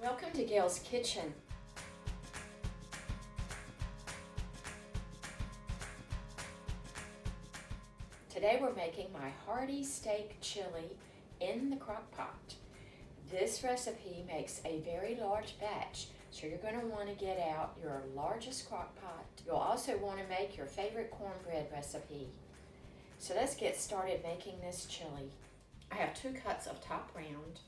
Welcome to Gail's Kitchen. Today we're making my hearty steak chili in the crock pot. This recipe makes a very large batch, so you're going to want to get out your largest crock pot. You'll also want to make your favorite cornbread recipe. So let's get started making this chili. I have 2 cups of top round,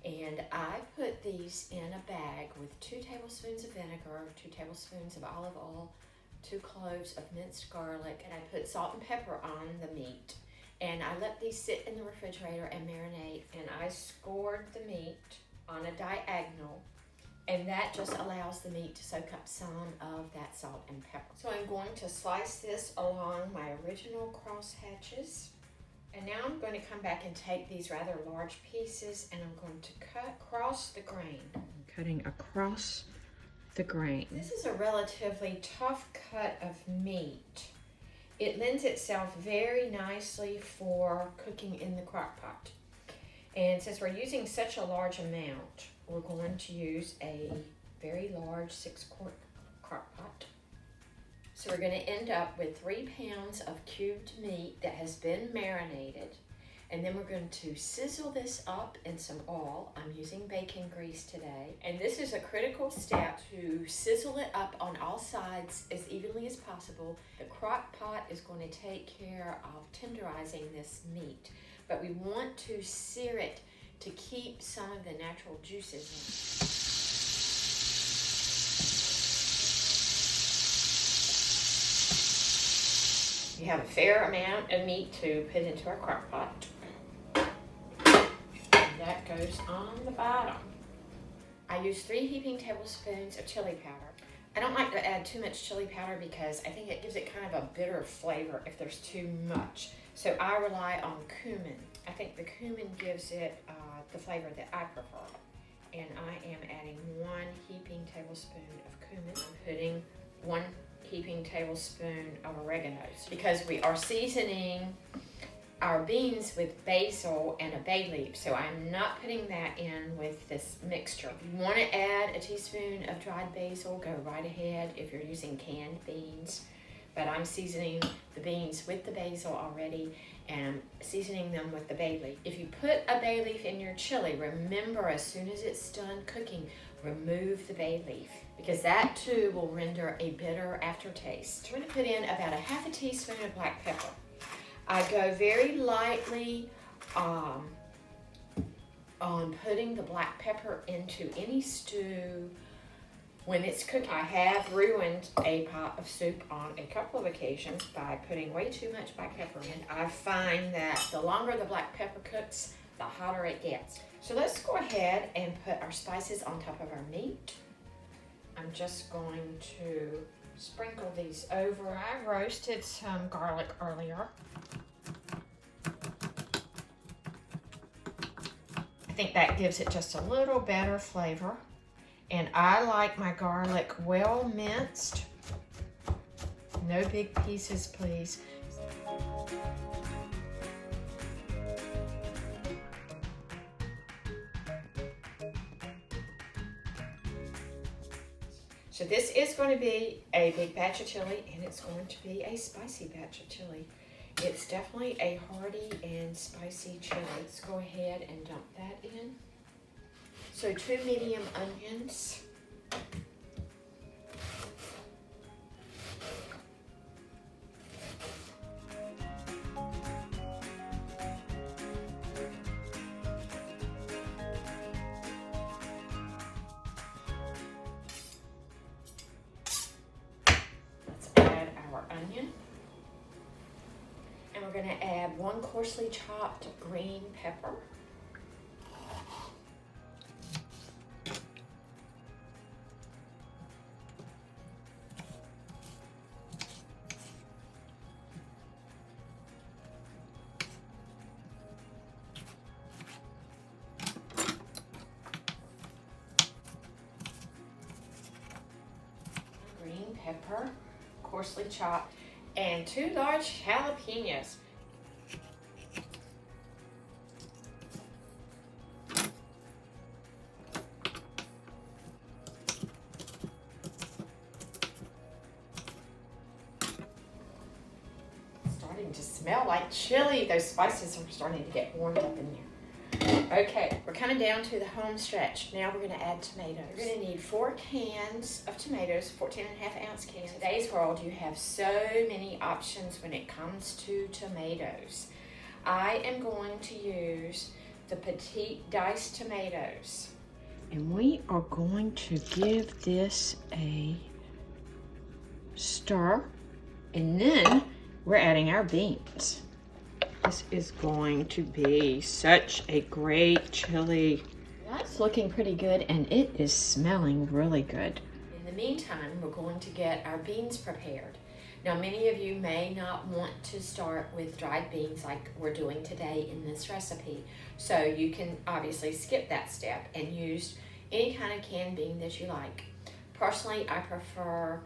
and I put these in a bag with 2 tablespoons of vinegar, 2 tablespoons of olive oil, 2 cloves of minced garlic, and I put salt and pepper on the meat. And I let these sit in the refrigerator and marinate, and I scored the meat on a diagonal, and that just allows the meat to soak up some of that salt and pepper. So I'm going to slice this along my original cross hatches. And now I'm going to come back and take these rather large pieces, and I'm going to cut across the grain. I'm cutting across the grain. This is a relatively tough cut of meat. It lends itself very nicely for cooking in the crock pot. And since we're using such a large amount, we're going to use a very large 6-quart crock pot. So we're going to end up with 3 pounds of cubed meat that has been marinated. And then we're going to sizzle this up in some oil. I'm using bacon grease today. And this is a critical step to sizzle it up on all sides as evenly as possible. The crock pot is going to take care of tenderizing this meat. But we want to sear it to keep some of the natural juices in. You have a fair amount of meat to put into our crock pot. That goes on the bottom. I use 3 heaping tablespoons of chili powder. I don't like to add too much chili powder because I think it gives it kind of a bitter flavor if there's too much. So I rely on cumin. I think the cumin gives it the flavor that I prefer. And I am adding 1 heaping tablespoon of cumin. I'm putting 1 heaping tablespoon of oreganos because we are seasoning our beans with basil and a bay leaf, so I'm not putting that in with this mixture. If you want to add a teaspoon of dried basil, go right ahead if you're using canned beans, but I'm seasoning the beans with the basil already and seasoning them with the bay leaf. If you put a bay leaf in your chili, remember as soon as it's done cooking, remove the bay leaf because that too will render a bitter aftertaste. I'm going to put in about a half a teaspoon of black pepper. I go very lightly on putting the black pepper into any stew when it's cooking. I have ruined a pot of soup on a couple of occasions by putting way too much black pepper in. I find that the longer the black pepper cooks, the hotter it gets. So let's go ahead and put our spices on top of our meat. I'm just going to sprinkle these over. I roasted some garlic earlier. I think that gives it just a little better flavor. And I like my garlic well minced. No big pieces, please. So this is going to be a big batch of chili, and it's going to be a spicy batch of chili. It's definitely a hearty and spicy chili. Let's go ahead and dump that in. So 2 medium onions. Onion, and we're going to add 1 coarsely chopped green pepper, coarsely chopped, and 2 large jalapenos. smell like chili. Those spices are starting to get warmed up in there. Okay, we're coming down to the home stretch. Now we're going to add tomatoes. You're going to need 4 cans of tomatoes, 14.5-ounce cans. In today's world, you have so many options when it comes to tomatoes. I am going to use the petite diced tomatoes. And we are going to give this a stir. And then we're adding our beans. This is going to be such a great chili. That's looking pretty good, and it is smelling really good. In the meantime, we're going to get our beans prepared. Now, many of you may not want to start with dried beans like we're doing today in this recipe. So you can obviously skip that step and use any kind of canned bean that you like. Personally, I prefer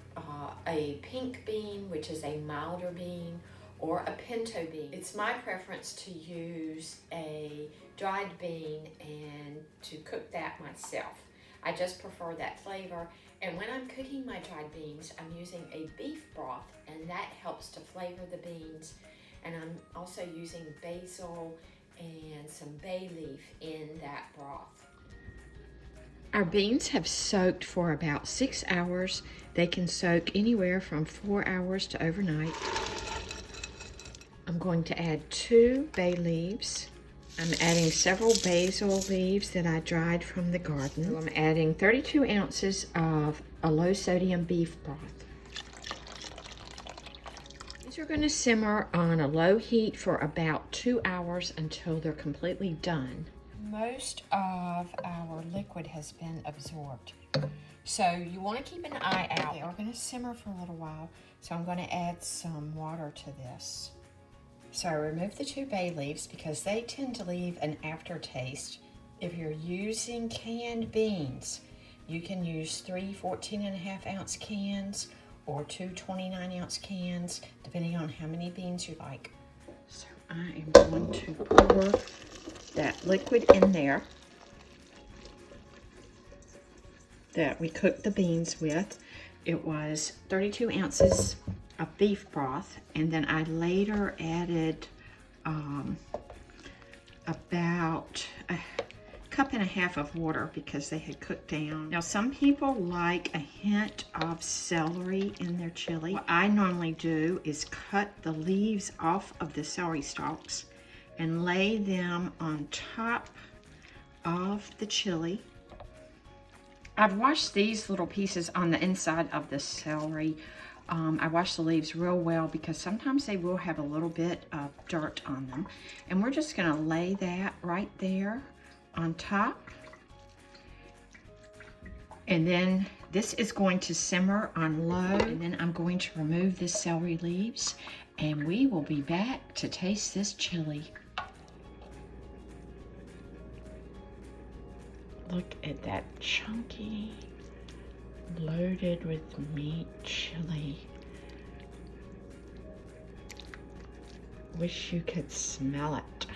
a pink bean, which is a milder bean, or a pinto bean. It's my preference to use a dried bean and to cook that myself. I just prefer that flavor. And when I'm cooking my dried beans, I'm using a beef broth, and that helps to flavor the beans. And I'm also using basil and some bay leaf in that broth. Our beans have soaked for about 6 hours. They can soak anywhere from 4 hours to overnight. I'm going to add 2 bay leaves. I'm adding several basil leaves that I dried from the garden. So I'm adding 32 ounces of a low sodium beef broth. These are going to simmer on a low heat for about 2 hours until they're completely done. Most of our liquid has been absorbed. So you want to keep an eye out. They are going to simmer for a little while, so I'm going to add some water to this. So I remove the 2 bay leaves because they tend to leave an aftertaste. If you're using canned beans, you can use 3 14.5-ounce cans or 2 29-ounce cans, depending on how many beans you like. So I am going to pour that liquid in there that we cooked the beans with. It was 32 ounces of beef broth, and then I later added about a cup and a half of water because they had cooked down. Now, some people like a hint of celery in their chili. What I normally do is cut the leaves off of the celery stalks and lay them on top of the chili. I've washed these little pieces on the inside of the celery. I wash the leaves real well because sometimes they will have a little bit of dirt on them. And we're just going to lay that right there on top. And then this is going to simmer on low. And then I'm going to remove the celery leaves, and we will be back to taste this chili. Look at that chunky, loaded with meat chili. Wish you could smell it.